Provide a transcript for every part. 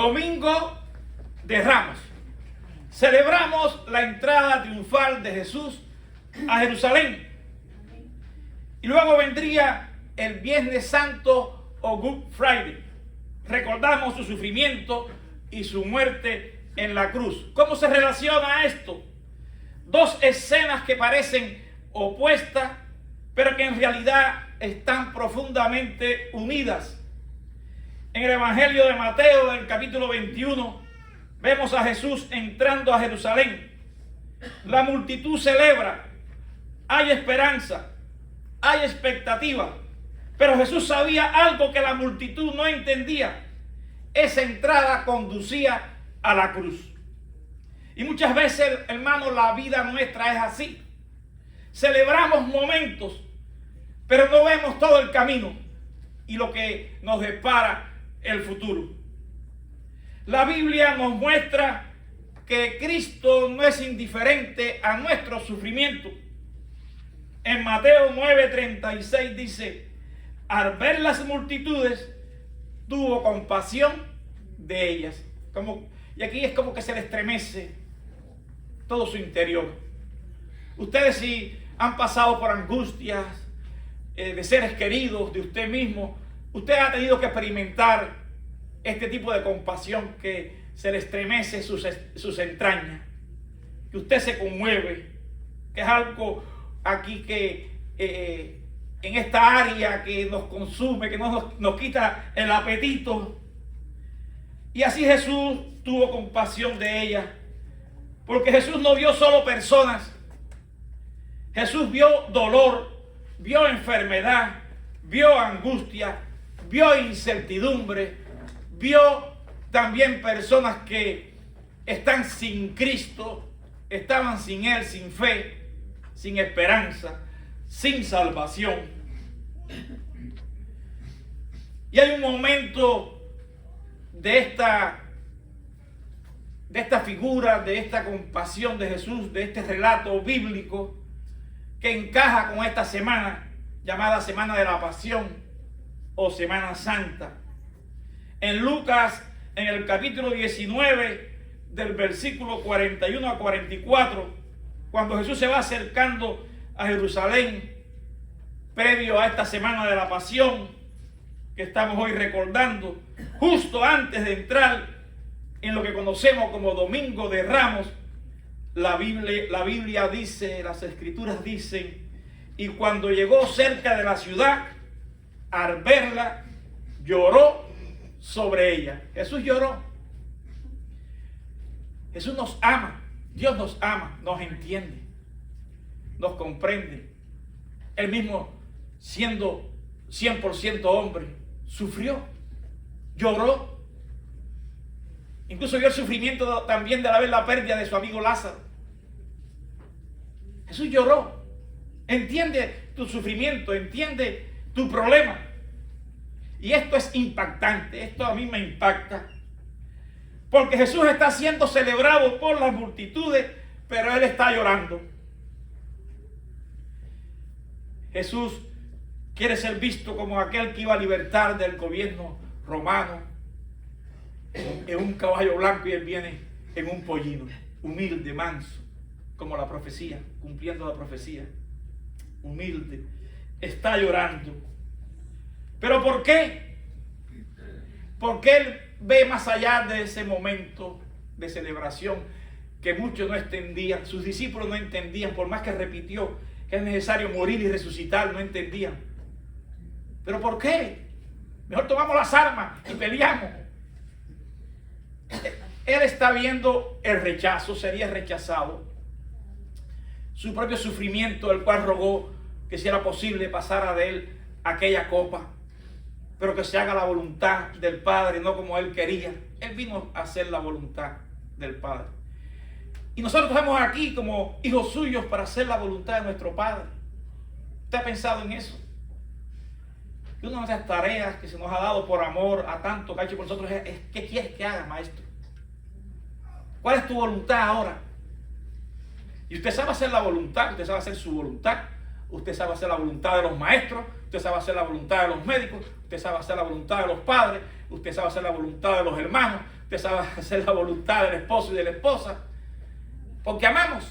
Domingo de Ramos. Celebramos la entrada triunfal de Jesús a Jerusalén. Y luego vendría el Viernes Santo o Good Friday. Recordamos su sufrimiento y su muerte en la cruz. ¿Cómo se relaciona esto? Dos escenas que parecen opuestas, pero que en realidad están profundamente unidas. En el Evangelio de Mateo, del capítulo 21, vemos a Jesús entrando a Jerusalén. La multitud celebra, hay esperanza, hay expectativa, pero Jesús sabía algo que la multitud no entendía. Esa entrada conducía a la cruz. Y muchas veces, hermanos, la vida nuestra es así. Celebramos momentos, pero no vemos todo el camino y lo que nos depara el futuro. La Biblia nos muestra que Cristo no es indiferente a nuestro sufrimiento. En Mateo 9:36 dice: al ver las multitudes, tuvo compasión de ellas. Y aquí es como que se le estremece todo su interior. Ustedes, si han pasado por angustias de seres queridos, de usted mismo, usted ha tenido que experimentar este tipo de compasión que se le estremece sus entrañas, que usted se conmueve, que es algo aquí que en esta área que nos consume, que nos quita el apetito. Y así Jesús tuvo compasión de ella, porque Jesús no vio solo personas. Jesús vio dolor, vio enfermedad, vio angustia, vio incertidumbre, vio también personas que están sin Cristo, estaban sin Él, sin fe, sin esperanza, sin salvación. Y hay un momento de esta figura, de esta compasión de Jesús, de este relato bíblico, que encaja con esta semana llamada Semana de la Pasión o Semana Santa. En Lucas, en el capítulo 19, del versículo 41 a 44, cuando Jesús se va acercando a Jerusalén, previo a esta Semana de la Pasión que estamos hoy recordando, justo antes de entrar en lo que conocemos como Domingo de Ramos, la Biblia dice, las Escrituras dicen: y cuando llegó cerca de la ciudad, al verla, lloró sobre ella. Jesús lloró. Jesús nos ama, Dios nos ama, nos entiende, nos comprende. Él mismo, siendo 100% hombre, sufrió, lloró. Incluso vio el sufrimiento también de la pérdida de su amigo Lázaro. Jesús lloró. Entiende tu sufrimiento, entiende tu problema. Y esto es impactante, esto a mí me impacta. Porque Jesús está siendo celebrado por las multitudes, pero Él está llorando. Jesús quiere ser visto como aquel que iba a libertar del gobierno romano, en un caballo blanco, y Él viene en un pollino, humilde, manso, como la profecía, cumpliendo la profecía, humilde, está llorando. ¿Pero por qué? Porque Él ve más allá de ese momento de celebración que muchos no entendían, sus discípulos no entendían, por más que repitió que es necesario morir y resucitar, no entendían. ¿Pero por qué? Mejor tomamos las armas y peleamos. Él está viendo el rechazo, sería rechazado, su propio sufrimiento, el cual rogó que si era posible pasara de él aquella copa, pero que se haga la voluntad del Padre, no como Él quería. Él vino a hacer la voluntad del Padre. Y nosotros estamos aquí como hijos suyos para hacer la voluntad de nuestro Padre. ¿Usted ha pensado en eso? Y una de nuestras tareas que se nos ha dado por amor a tanto que ha hecho por nosotros es ¿qué quieres que haga, Maestro? ¿Cuál es tu voluntad ahora? Y usted sabe hacer la voluntad, usted sabe hacer su voluntad, usted sabe hacer la voluntad de los maestros, usted sabe hacer la voluntad de los médicos, usted sabe hacer la voluntad de los padres, usted sabe hacer la voluntad de los hermanos, usted sabe hacer la voluntad del esposo y de la esposa, porque amamos.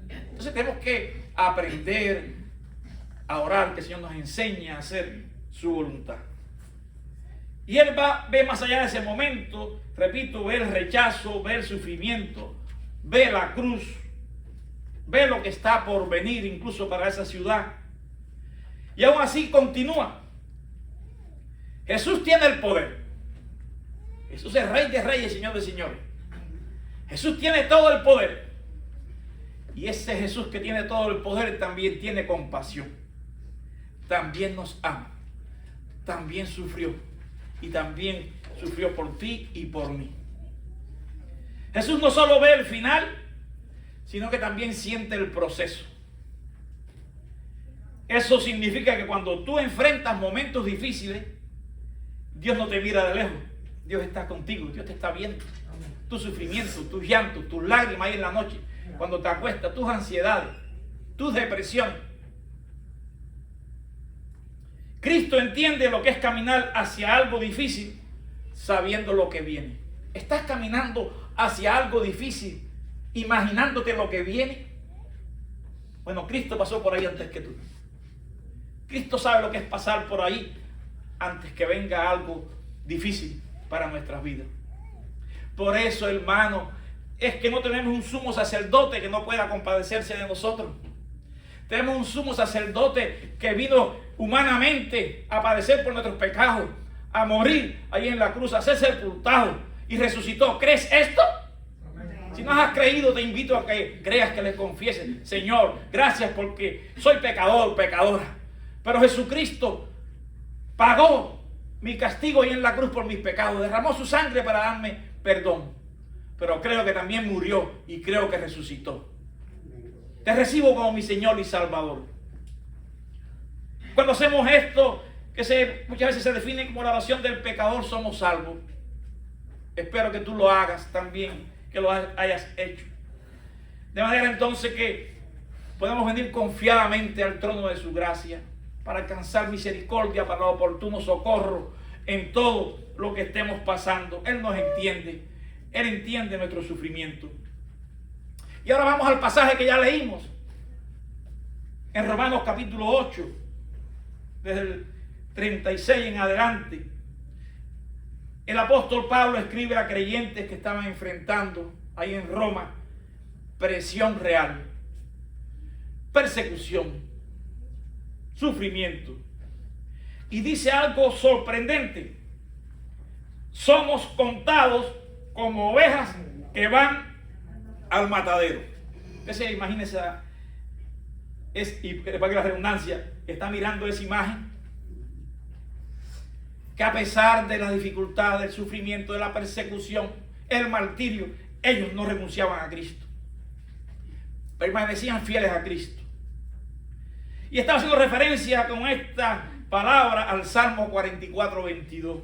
Entonces tenemos que aprender a orar, que el Señor nos enseñe a hacer su voluntad. Y Él ve más allá de ese momento, repito, ve el rechazo, ve el sufrimiento, ve la cruz, ve lo que está por venir incluso para esa ciudad. Y aún así continúa. Jesús tiene el poder. Jesús es Rey de Reyes, Señor de Señores. Jesús tiene todo el poder. Y ese Jesús que tiene todo el poder también tiene compasión. También nos ama. También sufrió. Y también sufrió por ti y por mí. Jesús no solo ve el final, sino que también siente el proceso. Eso significa que cuando tú enfrentas momentos difíciles, Dios no te mira de lejos. Dios está contigo, Dios te está viendo. Tu sufrimiento, tus llantos, tus lágrimas ahí en la noche, cuando te acuestas, tus ansiedades, tus depresiones. Cristo entiende lo que es caminar hacia algo difícil sabiendo lo que viene. ¿Estás caminando hacia algo difícil imaginándote lo que viene? Bueno, Cristo pasó por ahí antes que tú. Cristo sabe lo que es pasar por ahí antes que venga algo difícil para nuestras vidas. Por eso, hermano, es que no tenemos un sumo sacerdote que no pueda compadecerse de nosotros. Tenemos un sumo sacerdote que vino humanamente a padecer por nuestros pecados, a morir ahí en la cruz, a ser sepultado y resucitó. ¿Crees esto? Si no has creído, te invito a que creas, que le confieses: Señor, gracias porque soy pecador, pecadora, pero Jesucristo pagó mi castigo ahí en la cruz por mis pecados, derramó su sangre para darme perdón, pero creo que también murió y creo que resucitó. Te recibo como mi Señor y Salvador. Cuando hacemos esto, que muchas veces se define como la oración del pecador, somos salvos. Espero que tú lo hagas también, que lo hayas hecho. De manera entonces que podemos venir confiadamente al trono de su gracia para alcanzar misericordia, para oportuno socorro en todo lo que estemos pasando. Él nos entiende. Él entiende nuestro sufrimiento. Y ahora vamos al pasaje que ya leímos. En Romanos capítulo 8, desde el 36 en adelante. El apóstol Pablo escribe a creyentes que estaban enfrentando ahí en Roma presión real, persecución, sufrimiento. Y dice algo sorprendente: somos contados como ovejas que van al matadero. Entonces, imagínense, y para que la redundancia, está mirando esa imagen, que a pesar de la dificultad, del sufrimiento, de la persecución, el martirio, ellos no renunciaban a Cristo, permanecían fieles a Cristo. Y estaba haciendo referencia con esta palabra al Salmo 44, 22.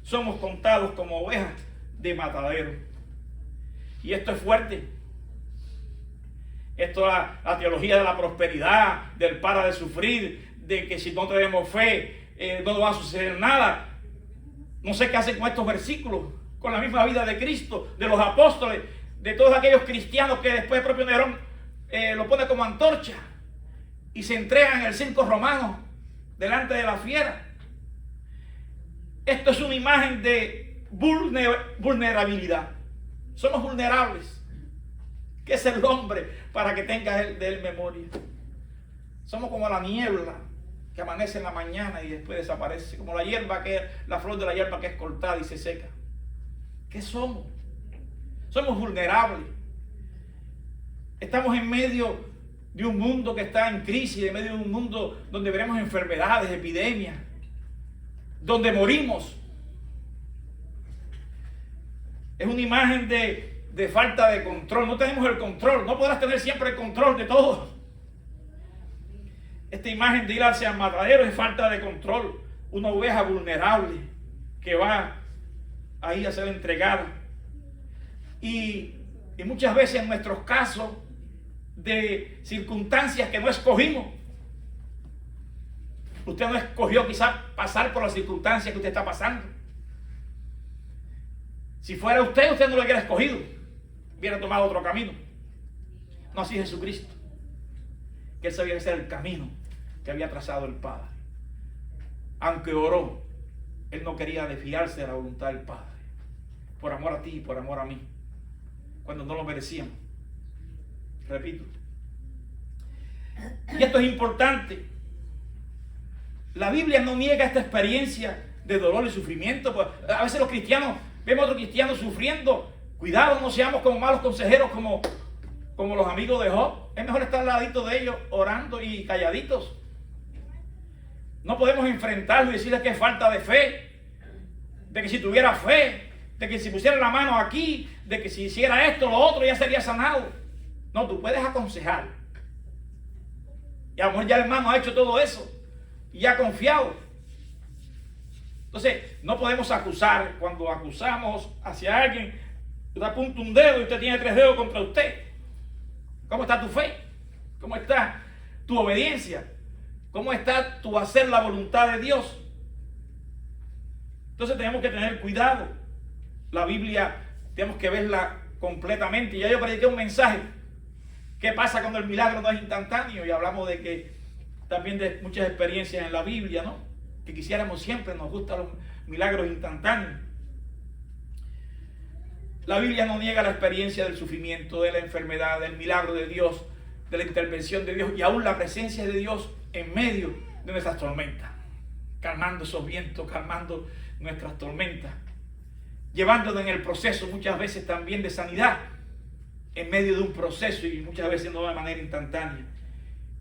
Somos contados como ovejas de matadero. Y esto es fuerte. Esto es la teología de la prosperidad, del para de sufrir, de que si no tenemos fe, no nos va a suceder nada. No sé qué hacen con estos versículos, con la misma vida de Cristo, de los apóstoles, de todos aquellos cristianos que después el propio Nerón lo pone como antorcha y se entregan en el circo romano delante de la fiera. Esto es una imagen de vulnerabilidad. Somos vulnerables. ¿Qué es el hombre para que tenga de él memoria? Somos como la niebla que amanece en la mañana y después desaparece, como la hierba la flor de la hierba que es cortada y se seca. ¿Qué somos? Somos vulnerables. Estamos en medio de un mundo que está en crisis, en medio de un mundo donde veremos enfermedades, epidemias, donde morimos. Es una imagen de falta de control. No tenemos el control. No podrás tener siempre el control de todo. Esta imagen de ir hacia el matadero es falta de control. Una oveja vulnerable que va ahí a ser entregada. Y muchas veces en nuestros casos de circunstancias que no escogimos. Usted no escogió quizás pasar por las circunstancias que usted está pasando. Si fuera usted, usted no lo hubiera escogido. Hubiera tomado otro camino. No así Jesucristo. Que Él sabía que ese era el camino que había trazado el Padre. Aunque oró, Él no quería desviarse de la voluntad del Padre. Por amor a ti y por amor a mí. Cuando no lo merecíamos. Repito. Y esto es importante. La Biblia no niega esta experiencia de dolor y sufrimiento. Pues a veces los cristianos, vemos a otros cristianos sufriendo. Cuidado, no seamos como malos consejeros, como los amigos de Job. Es mejor estar al ladito de ellos, orando y calladitos. No podemos enfrentarlo y decirles que es falta de fe. De que si tuviera fe, de que si pusiera la mano aquí, de que si hiciera esto o lo otro, ya sería sanado. No, tú puedes aconsejar. Y a lo mejor ya el hermano ha hecho todo eso y ha confiado. Entonces, no podemos acusar. Cuando acusamos hacia alguien, usted apunta un dedo y usted tiene 3 dedos contra usted. ¿Cómo está tu fe? ¿Cómo está tu obediencia? ¿Cómo está tu hacer la voluntad de Dios? Entonces tenemos que tener cuidado. La Biblia tenemos que verla completamente. Ya yo prediqué un mensaje. ¿Qué pasa cuando el milagro no es instantáneo? Y hablamos de que también de muchas experiencias en la Biblia, ¿no? Que quisiéramos siempre, nos gustan los milagros instantáneos. La Biblia no niega la experiencia del sufrimiento, de la enfermedad, del milagro de Dios, de la intervención de Dios y aún la presencia de Dios en medio de nuestras tormentas, calmando esos vientos, calmando nuestras tormentas, llevándonos en el proceso muchas veces también de sanidad, en medio de un proceso y muchas veces no de manera instantánea,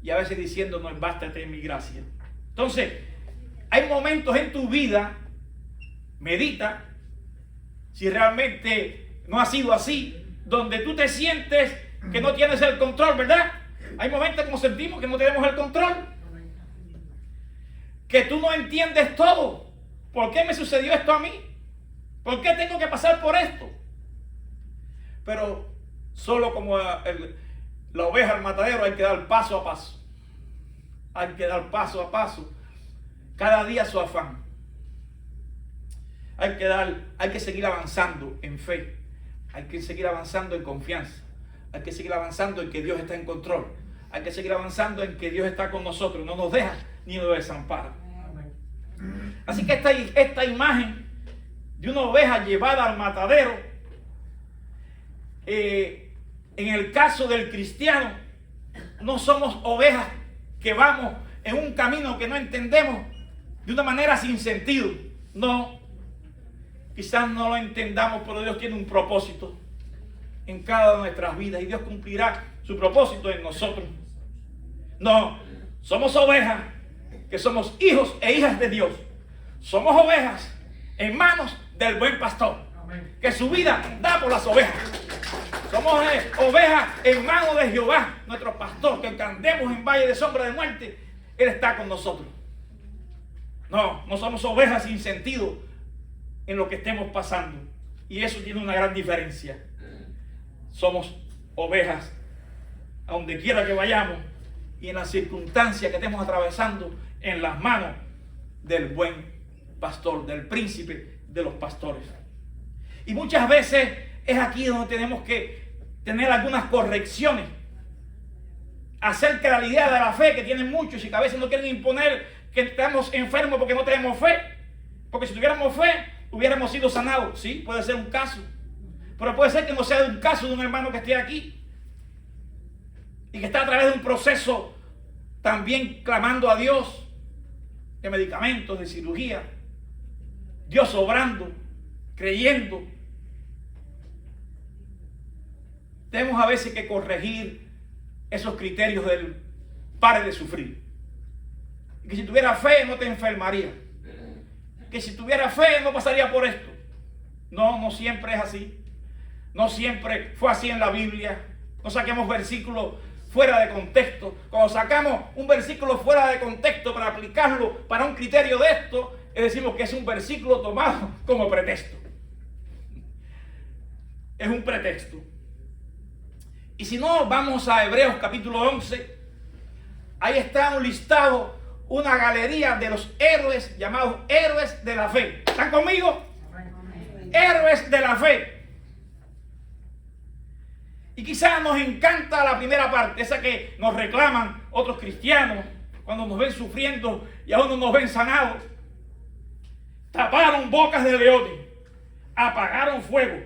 y a veces diciéndonos, bástate en mi gracia. Entonces, hay momentos en tu vida, medita, si realmente no ha sido así, donde tú te sientes que no tienes el control, ¿verdad? Hay momentos como sentimos que no tenemos el control, que tú no entiendes todo. ¿Por qué me sucedió esto a mí? ¿Por qué tengo que pasar por esto? Pero solo como la oveja al matadero hay que dar paso a paso. Hay que dar paso a paso. Cada día su afán. Hay que seguir avanzando en fe. Hay que seguir avanzando en confianza. Hay que seguir avanzando en que Dios está en control. Hay que seguir avanzando en que Dios está con nosotros. No nos deja ni nos desampara. Así que esta imagen de una oveja llevada al matadero, en el caso del cristiano, no somos ovejas que vamos en un camino que no entendemos de una manera sin sentido. No, quizás no lo entendamos, pero Dios tiene un propósito en cada una de nuestras vidas y Dios cumplirá su propósito en nosotros. No, somos ovejas que somos hijos e hijas de Dios. Somos ovejas en manos del buen pastor, que su vida da por las ovejas. Somos ovejas en manos de Jehová, nuestro pastor, que aunque andemos en valle de sombra de muerte, Él está con nosotros. No somos ovejas sin sentido en lo que estemos pasando. Y eso tiene una gran diferencia. Somos ovejas a donde quiera que vayamos y en las circunstancias que estemos atravesando, en las manos del buen pastor, del príncipe de los pastores. Y muchas veces es aquí donde tenemos que tener algunas correcciones acerca de la idea de la fe que tienen muchos y que a veces no quieren imponer que estamos enfermos porque no tenemos fe. Porque si tuviéramos fe, hubiéramos sido sanados. Sí, puede ser un caso. Pero puede ser que no sea un caso de un hermano que esté aquí y que está a través de un proceso también clamando a Dios, de medicamentos, de cirugía, Dios obrando, creyendo. Tenemos a veces que corregir esos criterios del pare de sufrir. Y que si tuviera fe no te enfermaría. Que si tuviera fe no pasaría por esto. No siempre es así. No siempre fue así en la Biblia. No saquemos versículos fuera de contexto. Cuando sacamos un versículo fuera de contexto para aplicarlo para un criterio de esto, decimos que es un versículo tomado como pretexto. Es un pretexto. Y si no, vamos a Hebreos capítulo 11. Ahí está un listado, una galería de los héroes llamados héroes de la fe. ¿Están conmigo? héroes de la fe. Y quizás nos encanta la primera parte, esa que nos reclaman otros cristianos cuando nos ven sufriendo y aún no nos ven sanados. Taparon bocas de leones, apagaron fuego,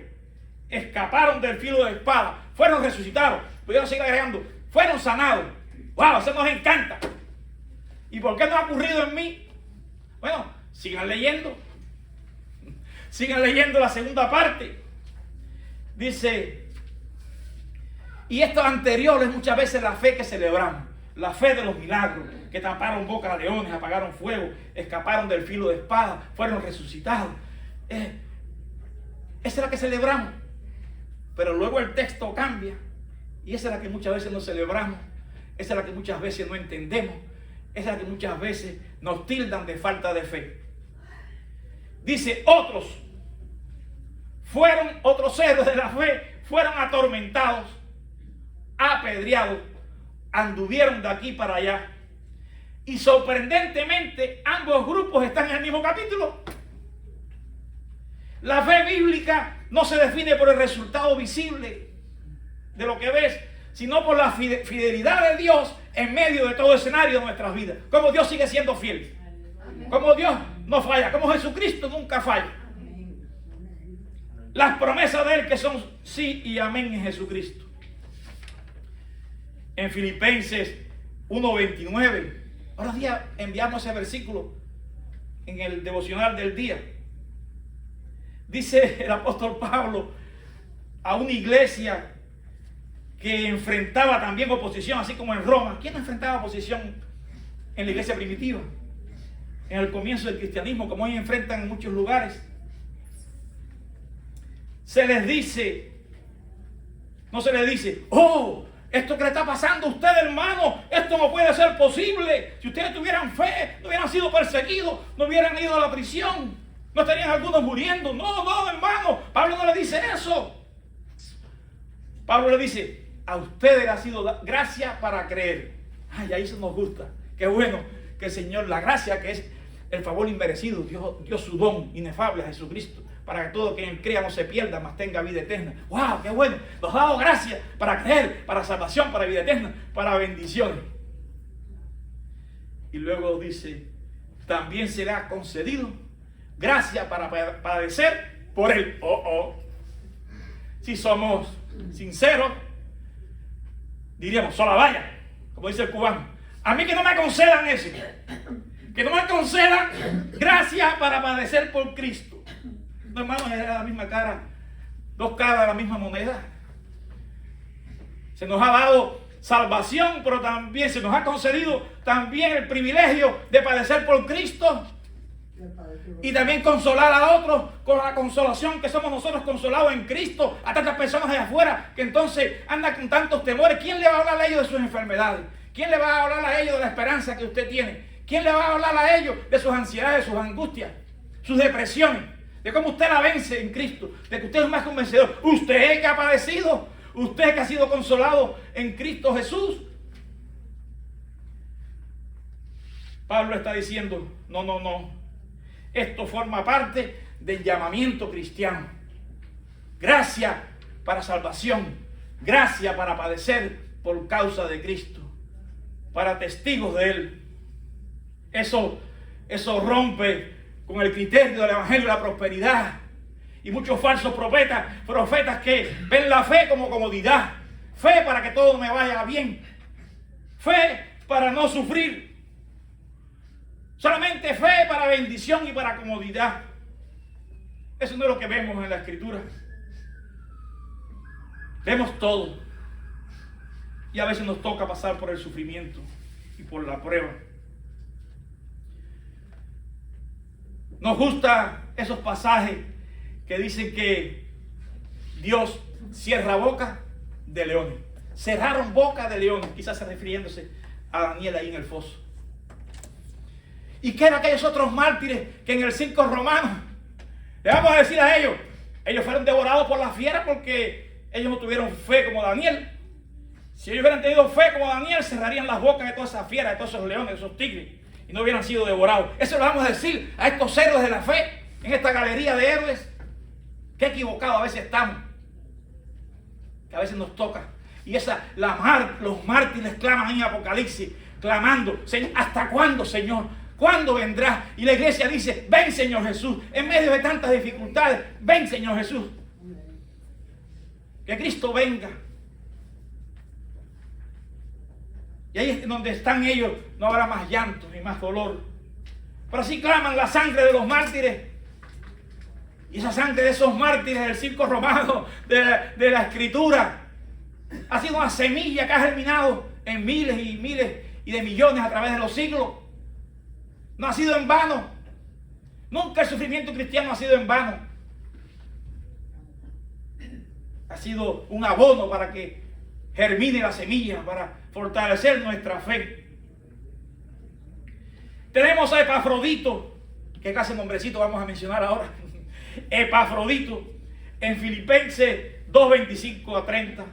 escaparon del filo de espada, fueron resucitados, pudieron seguir agregando, fueron sanados. ¡Wow! Eso nos encanta. ¿Y por qué no ha ocurrido en mí? Bueno, sigan leyendo. Sigan leyendo la segunda parte. Dice, y esto anterior es muchas veces la fe que celebramos. La fe de los milagros, que taparon bocas de leones, apagaron fuego, escaparon del filo de espada, fueron resucitados. Esa es la que celebramos. Pero luego el texto cambia. Y esa es la que muchas veces no celebramos. Esa es la que muchas veces no entendemos. Esa es la que muchas veces nos tildan de falta de fe. Dice, otros héroes de la fe, fueron atormentados, apedreados, anduvieron de aquí para allá. Y sorprendentemente, ambos grupos están en el mismo capítulo. La fe bíblica no se define por el resultado visible de lo que ves, sino por la fidelidad de Dios en medio de todo escenario de nuestras vidas. Como Dios sigue siendo fiel. Como Dios no falla. Como Jesucristo nunca falla. Las promesas de Él que son sí y amén en Jesucristo. En Filipenses 1:29. Ahora día enviamos ese versículo en el devocional del día. Dice el apóstol Pablo a una iglesia que enfrentaba también oposición, así como en Roma. ¿Quién enfrentaba oposición en la iglesia primitiva? En el comienzo del cristianismo, como hoy enfrentan en muchos lugares. Se les dice, no se les dice, oh, esto que le está pasando a usted, hermano, esto no puede ser posible. Si ustedes tuvieran fe, no hubieran sido perseguidos, no hubieran ido a la prisión, no estarían algunos muriendo. No, hermano, Pablo no le dice eso. Pablo le dice, a ustedes le ha sido gracia para creer. Ay, ahí eso nos gusta. Qué bueno que el Señor, la gracia que es el favor inmerecido, dio su don inefable a Jesucristo, para que todo quien crea no se pierda, mas tenga vida eterna. ¡Wow! ¡Qué bueno! Nos ha dado gracia para creer, para salvación, para vida eterna, para bendiciones. Y luego dice, también será concedido gracia para padecer por Él. Si somos sinceros, diríamos, sola vaya, como dice el cubano. A mí que no me concedan eso. Que no me concedan gracia para padecer por Cristo. No, hermano, es la misma cara, dos caras de la misma moneda. Se nos ha dado salvación, pero también se nos ha concedido también el privilegio de padecer por Cristo. Y también consolar a otros con la consolación que somos nosotros consolados en Cristo. A tantas personas allá afuera que entonces andan con tantos temores. ¿Quién le va a hablar a ellos de sus enfermedades? ¿Quién le va a hablar a ellos de la esperanza que usted tiene? ¿Quién le va a hablar a ellos de sus ansiedades, sus angustias, sus depresiones? De cómo usted la vence en Cristo, de que usted es más que un vencedor. Usted que ha padecido, usted que ha sido consolado en Cristo Jesús. Pablo está diciendo, no. Esto forma parte del llamamiento cristiano. Gracia para salvación, gracia para padecer por causa de Cristo, para testigos de Él. Eso rompe con el criterio del evangelio de la prosperidad. Y muchos falsos profetas que ven la fe como comodidad. Fe para que todo me vaya bien. Fe para no sufrir. Solamente fe para bendición y para comodidad. Eso no es lo que vemos en la Escritura. Vemos todo. Y a veces nos toca pasar por el sufrimiento y por la prueba. Nos gustan esos pasajes que dicen que Dios cierra boca de leones. Cerraron boca de leones, quizás refiriéndose a Daniel ahí en el foso. ¿Y qué eran aquellos otros mártires que en el circo romano? Le vamos a decir a ellos fueron devorados por la fiera porque ellos no tuvieron fe como Daniel. Si ellos hubieran tenido fe como Daniel, cerrarían las bocas de todas esas fieras, de todos esos leones, de esos tigres, y no hubieran sido devorados. Eso lo vamos a decir a estos héroes de la fe, en esta galería de héroes. Qué equivocados a veces estamos. Que a veces nos toca. Y los mártires claman en Apocalipsis, clamando, ¿hasta cuándo, Señor? ¿Cuándo vendrás? Y la iglesia dice, ven, Señor Jesús. En medio de tantas dificultades, ven, Señor Jesús. Que Cristo venga. Y ahí es donde están ellos, no habrá más llanto ni más dolor. Pero así claman la sangre de los mártires. Y esa sangre de esos mártires del circo romano, de la escritura, ha sido una semilla que ha germinado en miles y miles y de millones a través de los siglos. No ha sido en vano. Nunca el sufrimiento cristiano ha sido en vano. Ha sido un abono para que germine la semilla, para fortalecer nuestra fe. Tenemos a Epafrodito. ¿Qué clase de nombrecito vamos a mencionar ahora? Epafrodito, en Filipenses 2:25-30.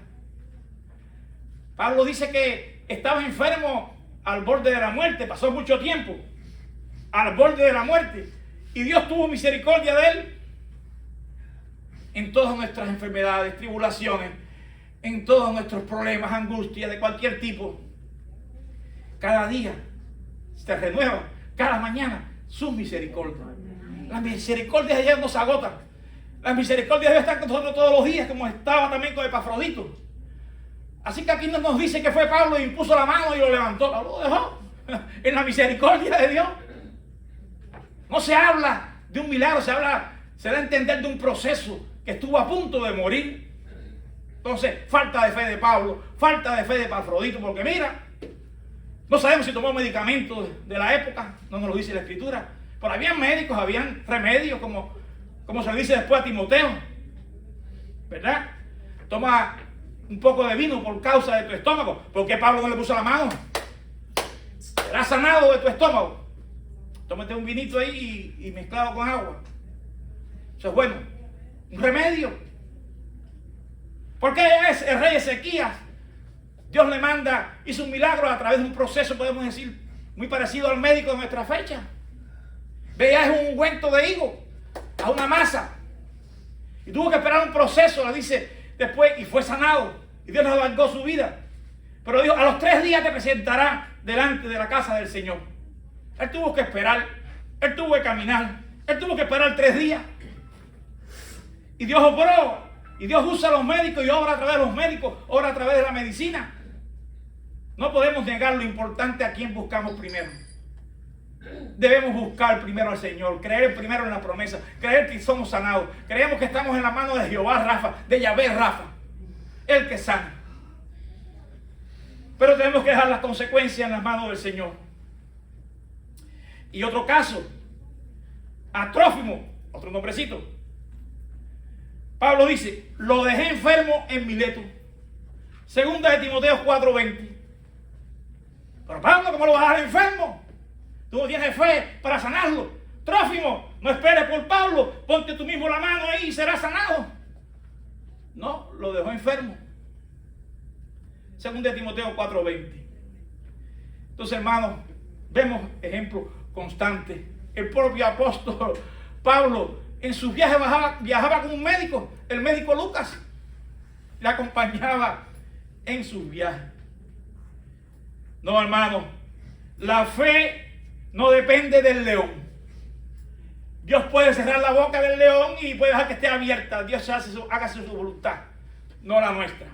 Pablo dice que estaba enfermo al borde de la muerte, pasó mucho tiempo al borde de la muerte, y Dios tuvo misericordia de él en todas nuestras enfermedades, tribulaciones, en todos nuestros problemas, angustias de cualquier tipo. Cada día se renueva, cada mañana su misericordia. Las misericordias de Dios no se agotan. Las misericordias deben estar con nosotros todos los días, como estaba también con Epafrodito. Así que aquí no nos dice que fue Pablo y impuso la mano y lo levantó. Lo dejó en la misericordia de Dios. No se habla de un milagro, se da a entender de un proceso que estuvo a punto de morir. Entonces, falta de fe de Pablo, falta de fe de Epafrodito, porque mira, no sabemos si tomó medicamentos de la época, no nos lo dice la Escritura. Pero habían médicos, habían remedios, como se le dice después a Timoteo, ¿verdad? Toma un poco de vino por causa de tu estómago. ¿Por qué Pablo no le puso la mano? Serás sanado de tu estómago. Tómate un vinito ahí y mezclado con agua. Eso es bueno. Un remedio. ¿Por qué es el rey Ezequías? Dios le manda, hizo un milagro a través de un proceso, podemos decir, muy parecido al médico de nuestra fecha. Veía un ungüento de higo a una masa. Y tuvo que esperar un proceso, le dice después, y fue sanado. Y Dios le alargó su vida. Pero dijo, a los 3 días te presentará delante de la casa del Señor. Él tuvo que esperar, él tuvo que caminar, él tuvo que esperar 3 días. Y Dios obró, y Dios usa a los médicos y obra a través de los médicos, obra a través de la medicina. No podemos negar lo importante a quien buscamos primero. Debemos buscar primero al Señor, creer primero en la promesa, creer que somos sanados. Creemos que estamos en la mano de Jehová Rafa, de Yahvé Rafa, el que sana. Pero tenemos que dejar las consecuencias en las manos del Señor. Y otro caso, a Trófimo, otro nombrecito. Pablo dice, lo dejé enfermo en Mileto. Segunda de Timoteo 4:20. Pero Pablo, ¿cómo lo vas a dejar enfermo? Tú no tienes fe para sanarlo. Trófimo, no esperes por Pablo, ponte tú mismo la mano ahí y serás sanado. No, lo dejó enfermo. Segunda de Timoteo 4:20. Entonces, hermanos, vemos ejemplos constantes. El propio apóstol Pablo en sus viajes viajaba con un médico, el médico Lucas, le acompañaba en sus viajes. No, hermano, la fe no depende del león. Dios puede cerrar la boca del león y puede dejar que esté abierta. Dios haga su voluntad, no la nuestra.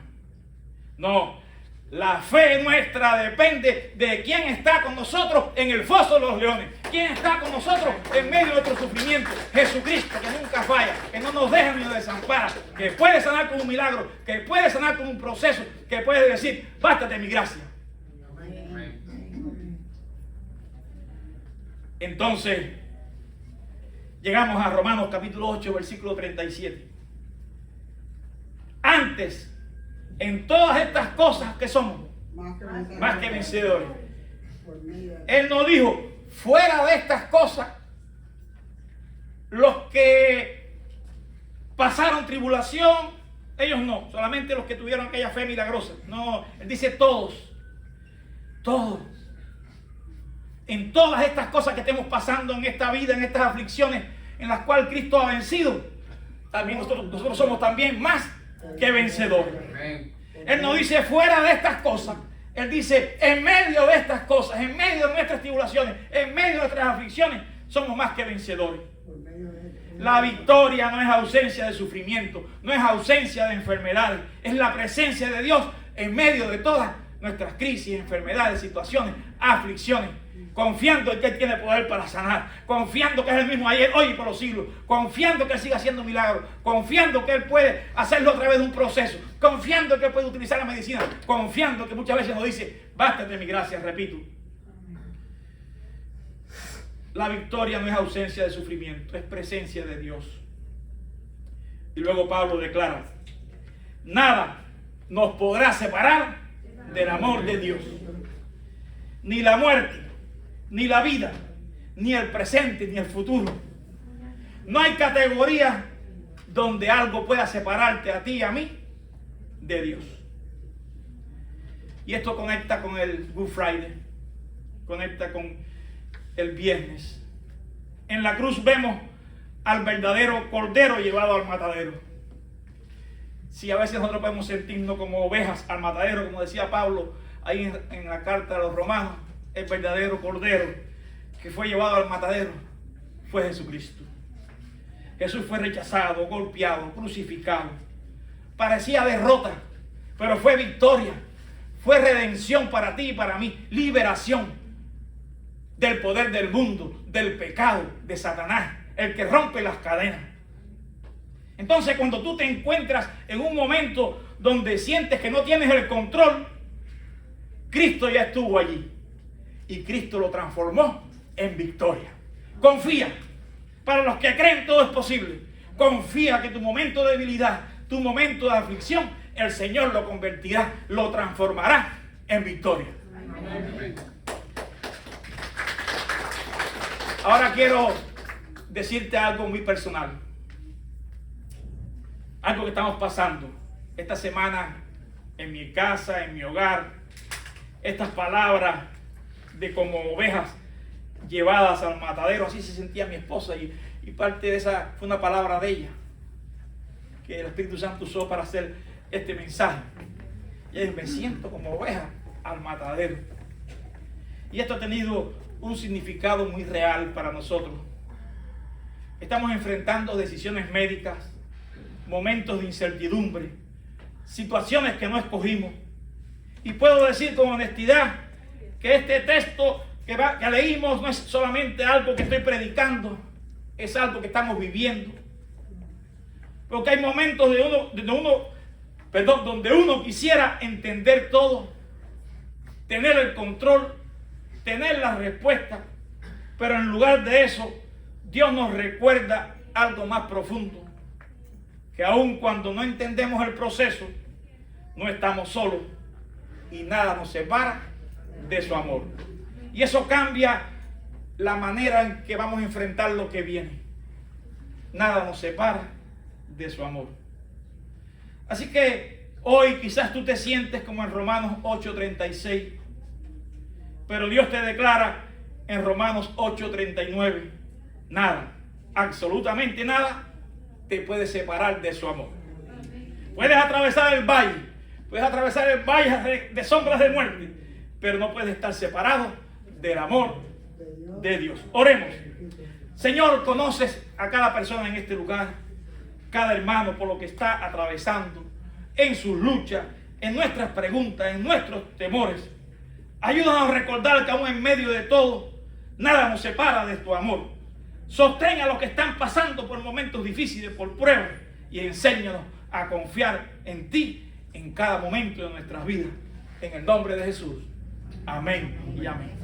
No, la fe nuestra depende de quién está con nosotros en el foso de los leones. Quién está con nosotros en medio de nuestro sufrimiento. Jesucristo, que nunca falla, que no nos deja ni nos desampara, que puede sanar con un milagro, que puede sanar con un proceso, que puede decir, bástate mi gracia. Entonces, llegamos a Romanos capítulo 8, versículo 37. Antes, en todas estas cosas que somos, más que vencedores. Él nos dijo, fuera de estas cosas, los que pasaron tribulación, ellos no, solamente los que tuvieron aquella fe milagrosa. No, él dice todos, todos. En todas estas cosas que estemos pasando en esta vida, en estas aflicciones en las cuales Cristo ha vencido, también nosotros somos también más que vencedores. Él no dice fuera de estas cosas. Él dice en medio de estas cosas, en medio de nuestras tribulaciones, en medio de nuestras aflicciones, somos más que vencedores. La victoria no es ausencia de sufrimiento, no es ausencia de enfermedades, es la presencia de Dios en medio de todas nuestras crisis, enfermedades, situaciones, aflicciones, confiando en que Él tiene poder para sanar, confiando que es el mismo ayer, hoy y por los siglos, confiando que Él sigue haciendo milagros, confiando que Él puede hacerlo a través de un proceso, confiando que Él puede utilizar la medicina, confiando que muchas veces nos dice, bástate mi gracia, repito. La victoria no es ausencia de sufrimiento, es presencia de Dios. Y luego Pablo declara, nada nos podrá separar del amor de Dios. Ni la muerte, ni la vida, ni el presente, ni el futuro. No hay categoría donde algo pueda separarte a ti y a mí de Dios. Y esto conecta con el Good Friday, conecta con el viernes. En la cruz vemos al verdadero cordero llevado al matadero. Si a veces nosotros podemos sentirnos como ovejas al matadero, como decía Pablo ahí en la carta a los romanos, el verdadero cordero que fue llevado al matadero fue Jesucristo. Jesús fue rechazado, golpeado, crucificado. Parecía derrota, pero fue victoria. Fue redención para ti y para mí, liberación del poder del mundo, del pecado, de Satanás, el que rompe las cadenas. Entonces, cuando tú te encuentras en un momento donde sientes que no tienes el control, Cristo ya estuvo allí y Cristo lo transformó en victoria. Confía. Para los que creen, todo es posible. Confía que tu momento de debilidad, tu momento de aflicción, el Señor lo convertirá, lo transformará en victoria. Amén. Ahora quiero decirte algo muy personal. Algo que estamos pasando esta semana en mi casa, en mi hogar. Estas palabras de como ovejas llevadas al matadero, así se sentía mi esposa y parte de esa fue una palabra de ella que el Espíritu Santo usó para hacer este mensaje. Y ella dice, me siento como oveja al matadero. Y esto ha tenido un significado muy real para nosotros. Estamos enfrentando decisiones médicas, momentos de incertidumbre, situaciones que no escogimos. Y puedo decir con honestidad que este texto que leímos no es solamente algo que estoy predicando, es algo que estamos viviendo. Porque hay momentos donde uno quisiera entender todo, tener el control, tener la respuesta, pero en lugar de eso, Dios nos recuerda algo más profundo, que aun cuando no entendemos el proceso, no estamos solos y nada nos separa de su amor. Y eso cambia la manera en que vamos a enfrentar lo que viene. Nada nos separa de su amor. Así que hoy quizás tú te sientes como en Romanos 8:36, pero Dios te declara en Romanos 8:39, nada, absolutamente nada te puede separar de su amor. Puedes atravesar el valle de sombras de muerte, pero no puedes estar separado del amor de Dios. Oremos. Señor, conoces a cada persona en este lugar, cada hermano por lo que está atravesando, en sus luchas, en nuestras preguntas, en nuestros temores. Ayúdanos a recordar que aún en medio de todo, nada nos separa de tu amor. Sostén a los que están pasando por momentos difíciles, por pruebas, y enséñanos a confiar en ti en cada momento de nuestras vidas. En el nombre de Jesús. Amén y amén.